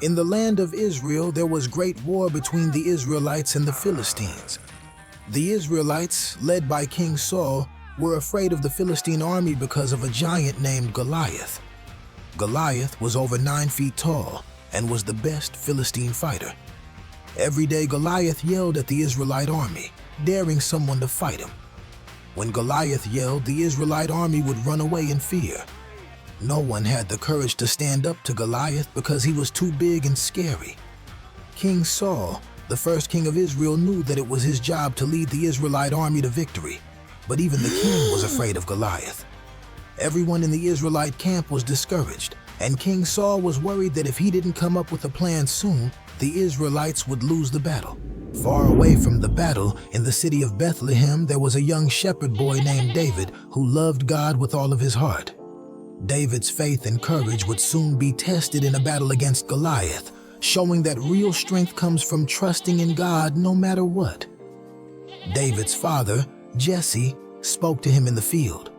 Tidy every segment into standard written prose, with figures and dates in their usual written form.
In the land of Israel, there was great war between the Israelites and the Philistines. The Israelites, led by King Saul, were afraid of the Philistine army because of a giant named Goliath. Goliath was over 9 feet tall and was the best Philistine fighter. Every day Goliath yelled at the Israelite army, daring someone to fight him. When Goliath yelled, the Israelite army would run away in fear. No one had the courage to stand up to Goliath because he was too big and scary. King Saul, the first king of Israel, knew that it was his job to lead the Israelite army to victory, but even the king was afraid of Goliath. Everyone in the Israelite camp was discouraged, and King Saul was worried that if he didn't come up with a plan soon, the Israelites would lose the battle. Far away from the battle, in the city of Bethlehem, there was a young shepherd boy named David who loved God with all of his heart. David's faith and courage would soon be tested in a battle against Goliath, showing that real strength comes from trusting in God no matter what. David's father, Jesse, spoke to him in the field.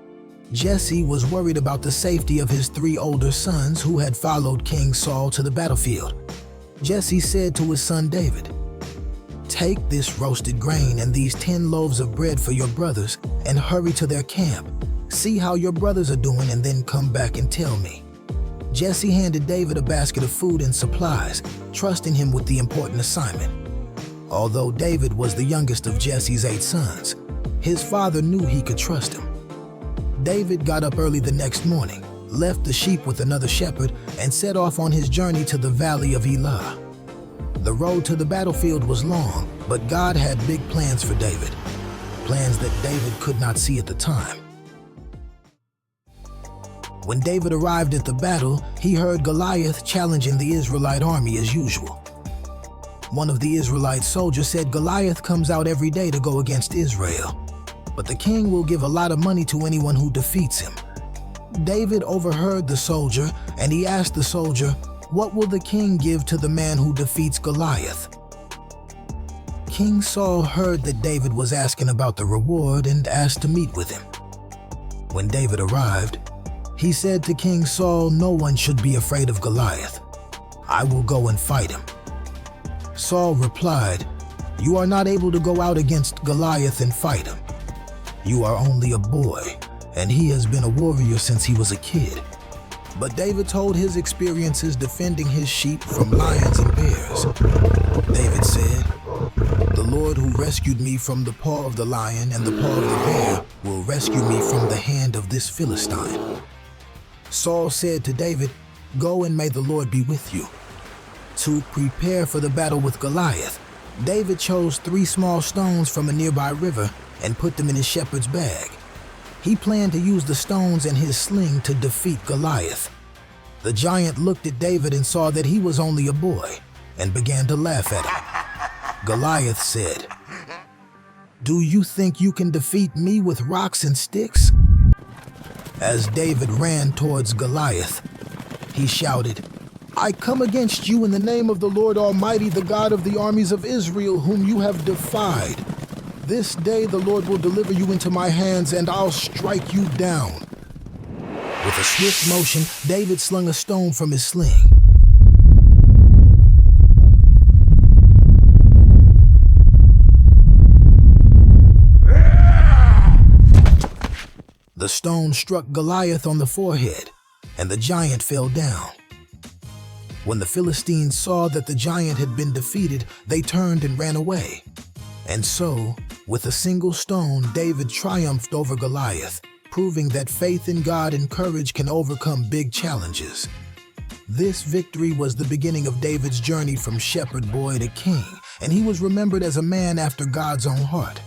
Jesse was worried about the safety of his 3 older sons who had followed King Saul to the battlefield. Jesse said to his son David, "Take this roasted grain and these 10 loaves of bread for your brothers and hurry to their camp. See how your brothers are doing and then come back and tell me." Jesse handed David a basket of food and supplies, trusting him with the important assignment. Although David was the youngest of Jesse's 8 sons, his father knew he could trust him. David got up early the next morning, left the sheep with another shepherd, and set off on his journey to the valley of Elah. The road to the battlefield was long, but God had big plans for David, plans that David could not see at the time. When David arrived at the battle, he heard Goliath challenging the Israelite army as usual. One of the Israelite soldiers said Goliath comes out every day to go against Israel, but the king will give a lot of money to anyone who defeats him. David overheard the soldier, and he asked the soldier, "What will the king give to the man who defeats Goliath?" King Saul heard that David was asking about the reward and asked to meet with him. When David arrived, he said to King Saul, "No one should be afraid of Goliath. I will go and fight him." Saul replied, "You are not able to go out against Goliath and fight him. You are only a boy, and he has been a warrior since he was a kid." But David told his experiences defending his sheep from lions and bears. David said, "The Lord who rescued me from the paw of the lion and the paw of the bear will rescue me from the hand of this Philistine." Saul said to David, "Go and may the Lord be with you." To prepare for the battle with Goliath, David chose 3 small stones from a nearby river and put them in his shepherd's bag. He planned to use the stones and his sling to defeat Goliath. The giant looked at David and saw that he was only a boy and began to laugh at him. Goliath said, "Do you think you can defeat me with rocks and sticks?" As David ran towards Goliath, he shouted, "I come against you in the name of the Lord Almighty, the God of the armies of Israel, whom you have defied. This day the Lord will deliver you into my hands, and I'll strike you down." With a swift motion, David slung a stone from his sling. The stone struck Goliath on the forehead, and the giant fell down. When the Philistines saw that the giant had been defeated, they turned and ran away. And so, with a single stone, David triumphed over Goliath, proving that faith in God and courage can overcome big challenges. This victory was the beginning of David's journey from shepherd boy to king, and he was remembered as a man after God's own heart.